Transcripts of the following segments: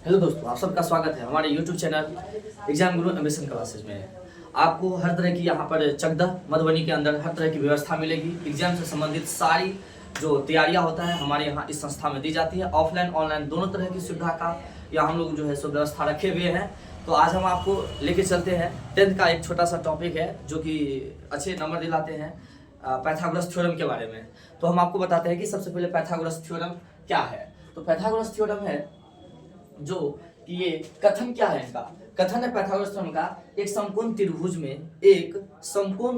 Hello दोस्तों, आप सबका स्वागत है हमारे YouTube चैनल एग्जाम गुरु एम्बिशन क्लासेज में। आपको हर तरह की यहाँ पर चकदह मधुबनी के अंदर हर तरह की व्यवस्था मिलेगी। एग्जाम से संबंधित सारी जो तैयारियाँ होता है हमारे यहाँ इस संस्था में दी जाती है। ऑफलाइन ऑनलाइन दोनों तरह की सुविधा का यहाँ हम लोग जो है सो व्यवस्था रखे हुए हैं। तो आज हम आपको लेके चलते हैं 10th का एक छोटा सा टॉपिक है जो कि अच्छे नंबर दिलाते हैं, पाइथागोरस थ्योरम के बारे में। तो हम आपको बताते हैं कि सबसे पहले पाइथागोरस थ्योरम क्या है। तो पाइथागोरस थ्योरम है जो कि ये कथन क्या है, इनका कथन है पाइथागोरस थ्योरम का, एक समकोण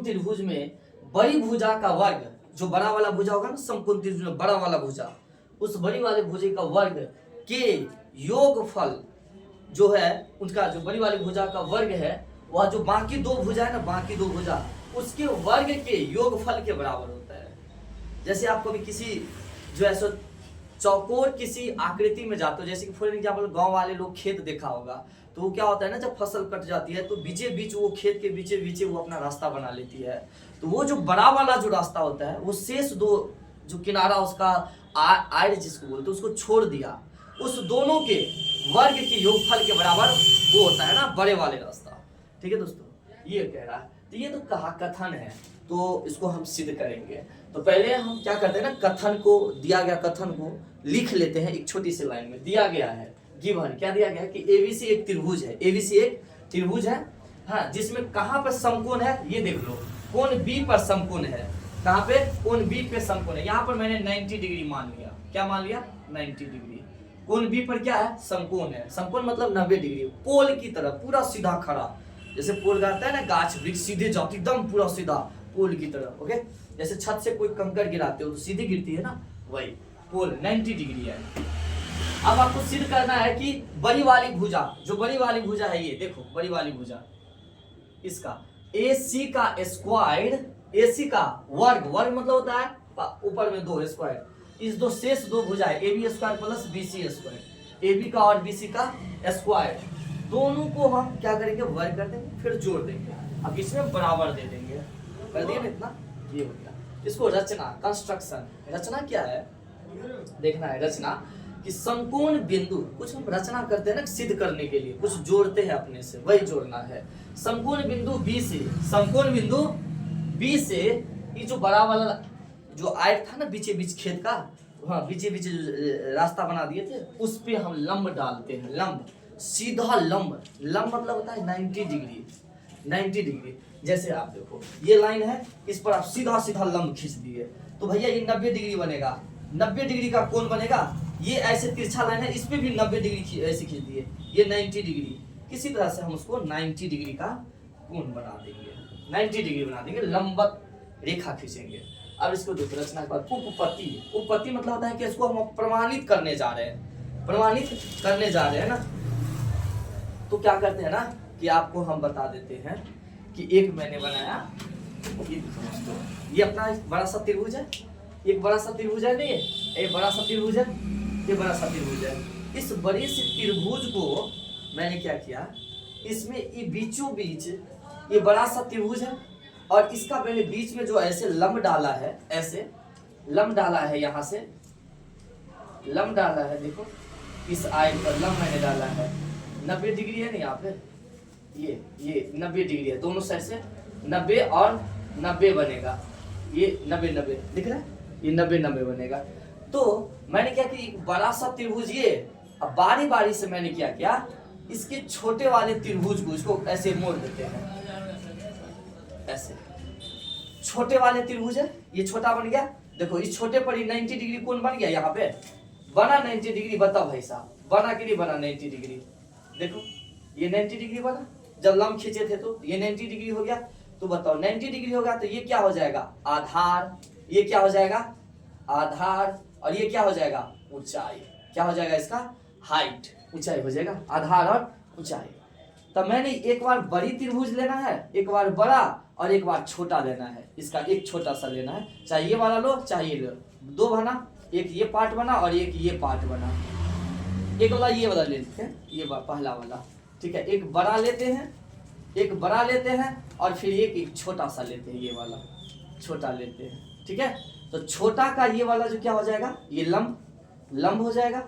त्रिभुज में बड़ी भुजा का वर्ग, जो बड़ा वाला भुजा होगा ना समकोण त्रिभुज में बड़ा वाला भुजा, उस बड़ी वाले भुजा का वर्ग के योगफल जो है उनका, जो बड़ी वाली भुजा का वर्ग है वह जो बाकी दो भुजा है ना, बाकी दो भुजा उसके वर्ग के योगफल के बराबर होता है। जैसे आपको भी किसी जो है सो चौकोर किसी आकृति में जाते हो, जैसे कि फॉर एग्जाम्पल गांव वाले लोग खेत देखा होगा, तो वो क्या होता है ना, जब फसल कट जाती है तो बीचे बीच वो खेत के बीचे बीचे वो अपना रास्ता बना लेती है। तो वो जो बड़ा वाला जो रास्ता होता है वो शेष दो जो किनारा उसका आड़ जिसको बोलते हैं उसको छोड़ दिया, उस दोनों के वर्ग के योगफल के बराबर वो होता है ना बड़े वाले रास्ता। ठीक है दोस्तों, ये कह रहा है। तो ये तो कहा कथन है, तो इसको हम सिद्ध करेंगे। तो पहले हम क्या करते हैं ना, कथन को, दिया गया कथन को लिख लेते हैं। एक छोटी सी लाइन में दिया गया है, गिवन क्या दिया गया है कि एबीसी एक त्रिभुज है, एबीसी एक त्रिभुज है, हाँ, जिसमें कहाँ पर समकोण है ये देख लो, कोण बी पर समकोण है। कहाँ पे? कोण बी पे समकोण है। यहाँ पर मैंने 90 डिग्री मान लिया। क्या मान लिया? 90 डिग्री। कोण बी पर क्या है? समकोण है। समकोण मतलब 90 डिग्री, पोल की तरह पूरा सीधा खड़ा, जैसे पोल गाड़ता है ना गाछ वृक्ष सीधे जाती एकदम पूरा सीधा पोल की तरह। ओके, जैसे छत से कोई कंकड़ गिराते हो तो सीधी गिरती है ना, वही पोल 90 डिग्री है। अब आपको सिद्ध करना है कि बड़ी वाली भुजा, जो बड़ी वाली भुजा है ये देखो, बड़ी वाली भुजा, इसका AC का स्क्वायर, AC का वर्ग, वर्ग मतलब होता है ऊपर में दो स्क्वायर, इस दो शेष दो भुजाएं AB square plus BC square, AB का और BC का स्क्वायर, दोनों को हम क्या करेंगे, वर्ग कर देंगे, फिर जोड़ देंगे, अब इसमें बराबर दे देंगे। कर दिया ना इतना, ये हो गया। इसको रचना, कंस्ट्रक्शन, रचना क्या है देखना है। रचना कि समकोण बिंदु, कुछ हम रचना करते हैं ना सिद्ध करने के लिए, कुछ जोड़ते हैं अपने से, वही जोड़ना है। समकोण बिंदु B से, समकोण बिंदु B से ये जो बड़ा वाला जो आयत था ना बीचे बीच खेत का, हाँ बीचे बीच रास्ता बना दिए थे, उस पे हम लंब डालते हैं। लंब, सीधा लंब, लंब मतलब होता है 90 डिग्री, 90 डिग्री। जैसे आप देखो ये लाइन है, इस पर आप सीधा सीधा लंब खींच दिए तो भैया ये 90 डिग्री बनेगा, 90 डिग्री का कोण बनेगा। ये ऐसे तिरछा लाइन है, इस पे भी 90 डिग्री ऐसे खींच दिए, ये 90 डिग्री। किसी तरह से हम उसको 90 डिग्री का कोण बना देंगे, 90 डिग्री बना देंगे, लंबवत रेखा खींचेंगे। अब इसको देखो रचना के बाद उपपत्ति, उपपत्ति मतलब होता है कि इसको हम प्रमाणित करने जा रहे हैं, प्रमाणित करने जा रहे हैं ना। तो क्या करते हैं ना कि आपको हम बता देते हैं कि एक मैंने बनाया, ये अपना बड़ा सा त्रिभुज है, एक बड़ा सा त्रिभुज है, नहीं ये बड़ा सा त्रिभुज है, ये बड़ा सा त्रिभुज है। इस बड़े से त्रिभुज को मैंने क्या किया, इसमें ये बीचों बीच ये बड़ा सा त्रिभुज है और इसका मैंने बीच में जो ऐसे लंब डाला है, ऐसे लंब डाला है, यहाँ से लंब डाला है, देखो इस आयत पर लंब मैंने डाला है। 90 डिग्री है ना यहाँ पे, ये 90 डिग्री है, दोनों साइड से 90 और 90 बनेगा, ये 90 90 दिख रहा है, ये 90 90 बनेगा। तो मैंने क्या कि बड़ा सा त्रिभुज ये, अब बारी बारी से मैंने क्या किया, इसके छोटे वाले त्रिभुज को इसको ऐसे मोड़ देते हैं, ऐसे छोटे वाले त्रिभुज है, ये छोटा बन गया। देखो इस छोटे पर ही 90 डिग्री कोण बन गया, यहाँ पे बना 90 डिग्री। बताओ भाई साहब, बना कि नहीं बना 90 डिग्री? देखो ये 90 डिग्री बना, जब लंब खींचे थे तो ये 90 डिग्री हो गया। तो बताओ 90 डिग्री हो गया तो ये क्या हो जाएगा, आधार, ये क्या हो जाएगा आधार, और ये क्या हो जाएगा ऊंचाई, क्या हो जाएगा इसका हाइट, ऊंचाई हो जाएगा, आधार और ऊंचाई। तब मैंने एक बार बड़ी त्रिभुज लेना है, एक बार बड़ा और एक बार छोटा लेना है, इसका एक छोटा सा लेना है, चाहे ये वाला लो चाहे ये लो, दो बना, एक ये पार्ट बना और एक ये पार्ट बना, एक वाला ये वाला ले लेते हैं, ये पहला वाला, ठीक है। एक बड़ा लेते हैं, एक बड़ा लेते हैं और फिर एक छोटा सा लेते हैं, ये वाला छोटा लेते हैं, ठीक है। तो छोटा का ये वाला जो क्या हो जाएगा, ये लंब हो जाएगा,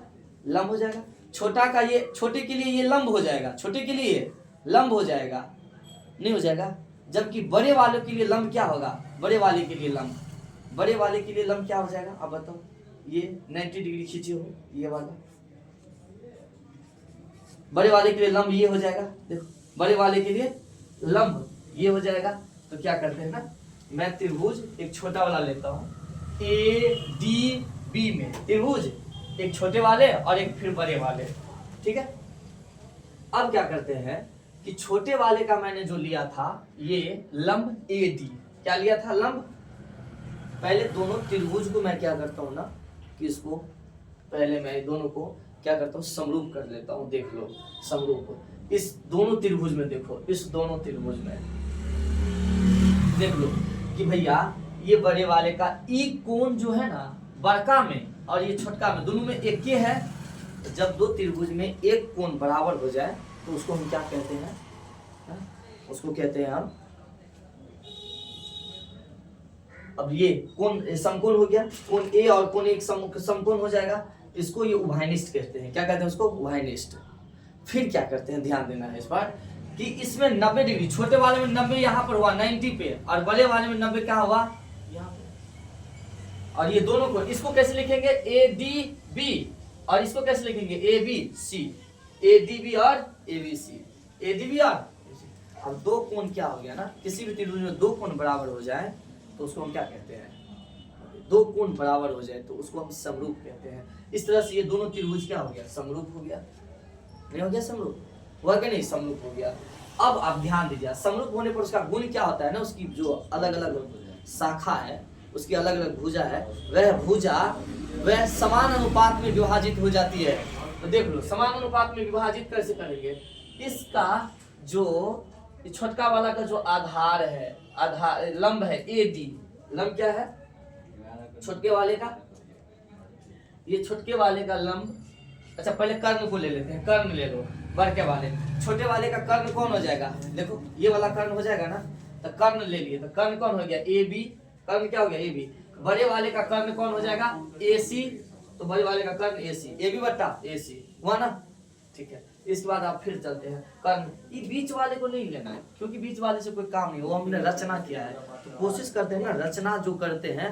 लंब हो जाएगा। छोटा का ये, छोटे के लिए ये लंब हो जाएगा, छोटे के लिए लंब हो जाएगा, नहीं हो जाएगा। जबकि बड़े वालों के लिए लंब क्या होगा, बड़े वाले के लिए लंब, बड़े वाले के लिए लंब क्या हो जाएगा, अब बताओ। ये 90 डिग्री खींचे हो, ये वाला बड़े वाले के लिए लंब ये हो जाएगा। देखो बड़े वाले के लिए लंब ये हो जाएगा। तो क्या करते हैं ना, मैं त्रिभुज एक छोटा वाला लेता हूँ, ए डी बी में त्रिभुज एक छोटे वाले और एक फिर बड़े वाले, ठीक है। अब क्या करते हैं कि छोटे वाले का मैंने जो लिया था ये लंब ए डी, क्या लिया था, लंब। पहले दोनों त्रिभुज को मैं क्या करता हूँ ना कि इसको पहले मैं दोनों को क्या करता हूँ, समरूप कर लेता हूँ। देख लो समरूप, इस दोनों त्रिभुज में देखो, इस दोनों त्रिभुज में देख लो कि भैया ये बड़े वाले का ई कोण जो है ना बड़का में और ये छोटका में, दोनों में एक ही है। जब दो त्रिभुज में एक कोण बराबर हो जाए तो उसको हम क्या कहते हैं, उसको कहते हैं हम, अब ये कोण समकोण हो गया, कोण ए और कोण एक समकोण हो जाएगा, इसको ये उभयनिष्ठ कहते हैं। क्या कहते हैं उसको, उभयनिष्ठ। फिर क्या करते हैं, ध्यान देना है इस बार कि इसमें 90 डिग्री, छोटे वाले में 90 यहाँ पर हुआ 90 पे, और बड़े वाले में 90 क्या हुआ यहाँ पे। और ये दोनों को, इसको कैसे लिखेंगे, ए डी बी, और इसको कैसे लिखेंगे, A B C, A D B और A B C, A D B और। अब दो कोण क्या हो गया ना, किसी भी त्रिभुज में दो कोण बराबर हो जाए तो उसको हम क्या कहते हैं, दो कोण बराबर हो जाए तो उसको हम समरूप कहते हैं। इस तरह से ये दोनों त्रिभुज क्या हो गया, समरूप हो गया, नहीं हो गया समरूप, हुआ कि नहीं, समरूप हो गया। अब आप ध्यान दीजिए, समरूप होने पर उसका गुण क्या होता है ना, उसकी जो अलग अलग शाखा है, उसकी अलग अलग भुजा है, वह भुजा वह समान अनुपात में विभाजित हो जाती है। तो देख लो समान अनुपात में विभाजित कैसे करेंगे, इसका जो छोटका वाला का जो आधार है, आधार लंब है ए डी, लंब क्या है छोटके वाले का, ये छोटके वाले का लंब। अच्छा पहले कर्ण को ले लेते हैं, कर्ण ले लो, बड़के वाले, छोटे वाले का कर्ण कौन हो जाएगा, देखो ये वाला कर्ण हो जाएगा ना, तो कर्ण ले लिए, तो कर्ण कौन हो गया, ए बी, कर्ण क्या हो गया, ए बी। बड़े वाले का कर्ण कौन हो जाएगा, ए सी, तो बड़े वाले का कर्ण ए सी, ए बी बट्टा ए सी हुआ ना, ठीक है। इसके बाद आप फिर चलते हैं कर्ण, ये बीच वाले को नहीं लेना है क्योंकि बीच वाले से कोई काम नहीं, वो हमने रचना किया है। तो कोशिश करते हैं ना, रचना जो करते हैं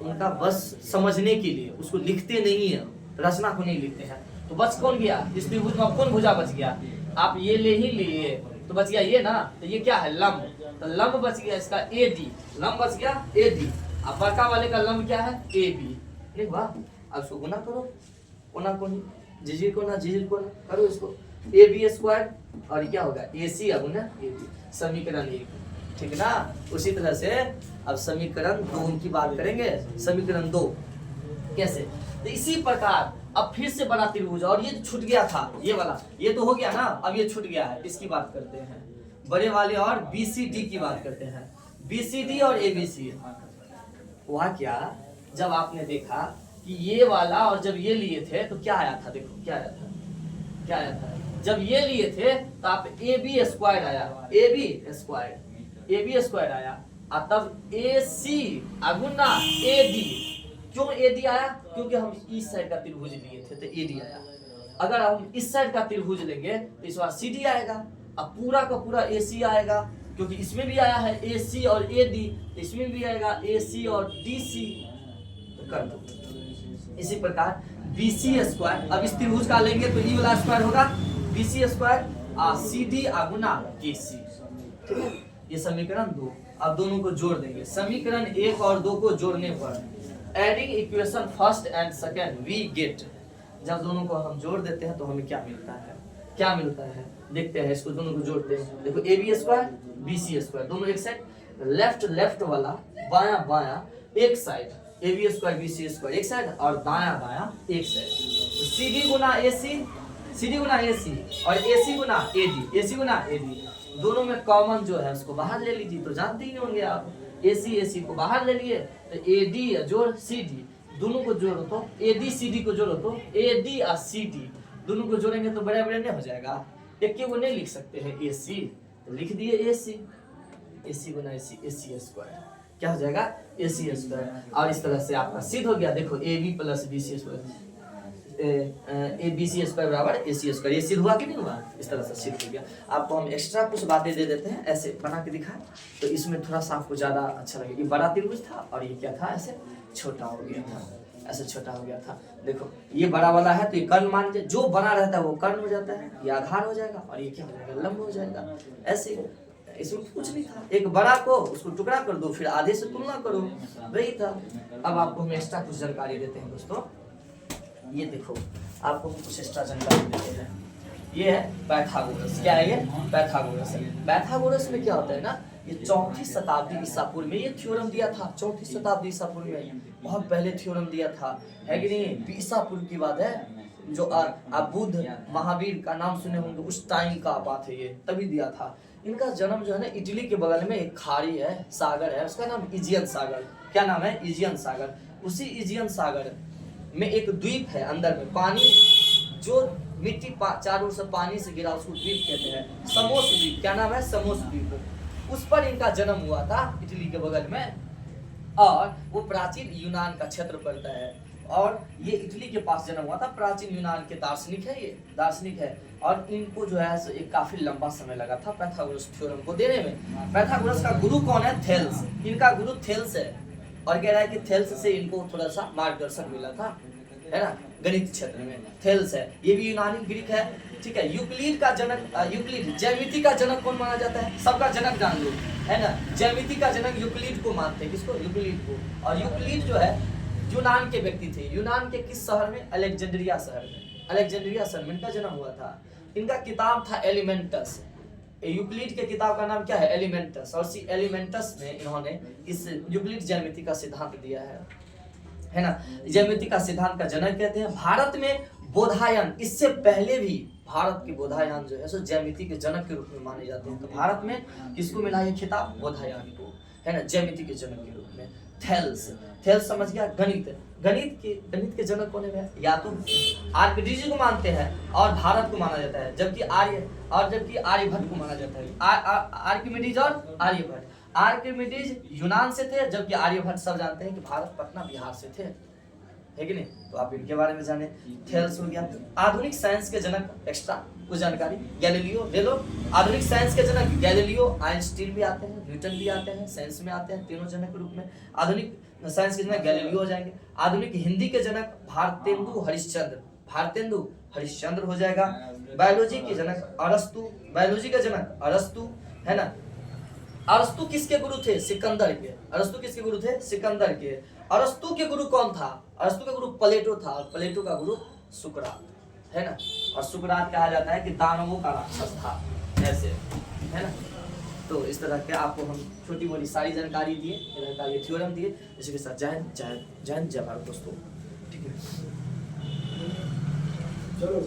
उनका बस समझने के लिए, उसको लिखते नहीं है, रचना को नहीं लिखते हैं। तो बच कौन गया, इस त्रिभुज में कौन भुजा बच गया, आप ये ले ही लिए तो बच गया ये ना, तो ये क्या है लंब, तो लंब बच गया इसका ए डी, लंब बच गया ए डी। अब बड़का वाले का लंब क्या है, ए बी, ठीक बा। अब इसको गुना करो, कोना कोनी, जीजी को ना जीजी को ना करो, इसको ए बी स्क्वायर और क्या होगा ए सी, अब ना ए बी, समीकरण 1, ठीक ना। उसी तरह से अब समीकरण 2 की बात करेंगे, समीकरण 2 कैसे, तो इसी प्रकार अब फिर से बड़ा त्रिभुज, और ये छूट गया था ये वाला, ये तो हो गया ना, अब ये छूट गया है, इसकी बात करते हैं बड़े वाले और बी सी डी की बात करते हैं, बी सी डी और ए बी सी। हुआ क्या, जब आपने देखा कि ये वाला और जब ये लिए थे तो क्या आया था, देखो क्या आया था, क्या आया था, जब ये लिए थे तो आप ए बी स्क्वायर आया, A B square, A B square आया, और तब ए सी अगुना ए डी। क्यों ए डी आया, क्योंकि हम इस साइड का त्रिभुज लिए थे तो ए डी आया। अगर हम इस साइड का त्रिभुज लेंगे तो इस बार सी डी आएगा, अब पूरा का पूरा ए सी आएगा, क्योंकि इसमें भी आया है ए सी और ए डी, इसमें भी आएगा ए सी और डी सी, तो कर दो। इसी प्रकार बी सी स्क्वायर, अब इस त्रिभुज का लेंगे तो ई वाला स्क्वायर होगा B C square C D गुना ए सी, ठीक है। ये समीकरण 2, अब दोनों को जोड़ देंगे, समीकरण 1 और 2 को जोड़ने पर adding equation first and second we get, जब दोनों को हम जोड़ देते हैं तो हमें क्या मिलता है, क्या मिलता है देखते हैं, इसको दोनों को जोड़ते हैं। देखो A B square B C square दोनों एक साइड, लेफ्ट लेफ्ट वाला बाया बाया एक side, A B square B C square एक साइड, और दाया दाया एक साइड। तो सी डी गुना ए सी, सी डी गुना ए सी, और ए सी गुना A D, A C Guna A D, दोनों में कॉमन जो है उसको बाहर ले लीजिए, तो जानते ही होंगे आप, ए सी को बाहर ले लिए तो ए डी जोड़ सी डी, दोनों को जोड़ो तो ए डी सी डी को जोड़ो तो ए डी और सी डी, दोनों को जोड़ेंगे तो बड़े बड़े नहीं हो जाएगा, एक को नहीं लिख सकते हैं ए सी, तो लिख दिए ए सी गुना ए सी स्क्वायर, क्या हो जाएगा ए सी स्क्वायर। और इस तरह से आपका सिद्ध हो गया, देखो A B plus B C square, A B C square बराबर ए सी स्क्वायर। ये सिद्ध हुआ कि नहीं हुआ? इस तरह से सिद्ध हो गया। आपको हम एक्स्ट्रा कुछ बातें दे देते हैं, ऐसे बना के दिखाएं तो इसमें थोड़ा सा आपको ज़्यादा अच्छा लगेगा। ये बड़ा त्रिभुज था और ये क्या था, ऐसे छोटा हो गया था, ऐसे छोटा हो गया था। देखो ये बड़ा वाला है तो ये कर्ण मान जाए, जो बड़ा रहता है वो कर्ण हो जाता है, ये आधार हो जाएगा और ये क्या हो जाएगा, लंब हो जाएगा। ऐसे इसमें कुछ नहीं था, एक बड़ा को उसको टुकड़ा कर दो, फिर आधे से तुलना करो, वही था। अब आपको हम एक्स्ट्रा कुछ जानकारी देते हैं दोस्तों। ये देखो आपको हम कुछ एक्स्ट्रा जानकारी देते हैं। ये है पाइथागोरस। क्या है ये? पाइथागोरस है। पाइथागोरस में क्या होता है ना, ये 4वीं शताब्दी ईसा पूर्व में ये थ्योरम दिया था। 4वीं शताब्दी ईसा पूर्व में बहुत पहले थ्योरम दिया था, है कि नहीं? ईसा पूर्व की बात है, जो आप बुद्ध महावीर का नाम सुने होंगे, उस टाइम का बात है ये, तभी दिया था। इनका जन्म जो है ना, इटली के बगल में एक खाड़ी है, सागर है, उसका नाम इजियन सागर। क्या नाम है? इजियन सागर। उसी इजियन सागर में एक द्वीप है, अंदर में पानी, जो मिट्टी चारों ओर से पानी से गिरा, उसको द्वीप कहते हैं, समोस द्वीप। क्या नाम है? समोस द्वीप। उस पर इनका जन्म हुआ था, इटली के बगल में, और वो प्राचीन यूनान का क्षेत्र पड़ता है। और ये इटली के पास जन्म हुआ था, प्राचीन यूनान के दार्शनिक है, ये दार्शनिक है। और इनको जो है एक काफी लंबा समय लगा था पाइथागोरस थ्योरम को देने में। पाइथागोरस का गुरु कौन है? थेल्स। इनका गुरु थेल्स है, और कह रहा है कि थेल्स से इनको थोड़ा सा मार्गदर्शन मिला था, है ना, गणित क्षेत्र में। थेल्स है, ये भी यूनानी ग्रीक है, ठीक है। यूक्लिड का जनक, यूक्लिड ज्यामिति का जनक कौन माना जाता है? सबका जनक जान लो, है ना, ज्यामिति का जनक यूक्लिड को मानते हैं। किसको? यूक्लिड को। और यूक्लिड जो है यूनान के व्यक्ति थे। यूनान के किस शहर में? अलेक्जेंड्रिया शहर में। अलेक्जेंड्रिया शहर में इनका जन्म हुआ था। इनका किताब था एलिमेंटस। यूक्लिड के किताब का नाम क्या है? एलिमेंटस। और इसी एलिमेंटस में इन्होंने इस यूक्लिड ज्यामिति का सिद्धांत दिया है ना। ज्यामिति का सिद्धांत का जनक कहते हैं। भारत में बोधायन, इससे पहले भी भारत के बोधायन जो है सो ज्यामिति के जनक के रूप में माने जाते हैं। तो भारत में किसको मिला ये खिताब? बोधायन को, है ना, ज्यामिति के जनक के रूप में। थेल्स, थेल्स समझ गया। गणित, गणित के जनक कौन है? या तो आर्किमिडीज को मानते हैं और भारत को माना जाता है, जबकि आर्यभट्ट को माना जाता है। आर्किमिडीज और आर्यभट्ट। आर्किमिडीज यूनान से थे, जबकि आर्यभट्ट सब जानते हैं कि भारत, पटना, बिहार से थे, है कि नहीं? तो आप इनके बारे में जाने। थेल्स हो गया। आधुनिक साइंस के जनक, एक्स्ट्रा कुछ जानकारी, गैलीलियो ले लो। आधुनिक साइंस के जनक गैलीलियो, आइंस्टीन भी आते हैं, न्यूटन भी आते हैं, साइंस में आते हैं, तीनों जनक के रूप में। आधुनिक साइंस के जनक गैलीलियो हो जाएंगे। आधुनिक हिंदी के जनक भारतेंदु हरिश्चंद्र, भारतेंदु हरिश्चंद्र हो जाएगा। बायोलॉजी के जनक अरस्तु, बायोलॉजी का जनक अरस्तु, है ना। अरस्तु किसके गुरु थे? सिकंदर के। अरस्तु किसके गुरु थे? सिकंदर के। अरस्तु के गुरु कौन था? अरस्तु का गुरु प्लेटो था, और प्लेटो का गुरु सुकरात, है ना। और सुकरात कहा जाता है कि दानवों का राक्षस था, ऐसे, है ना। तो इस तरह के आपको हम छोटी मोटी सारी जानकारी दिए, इधर का ये थ्योरम दिए। इसी के साथ जय भारत दोस्तों, ठीक है। चलो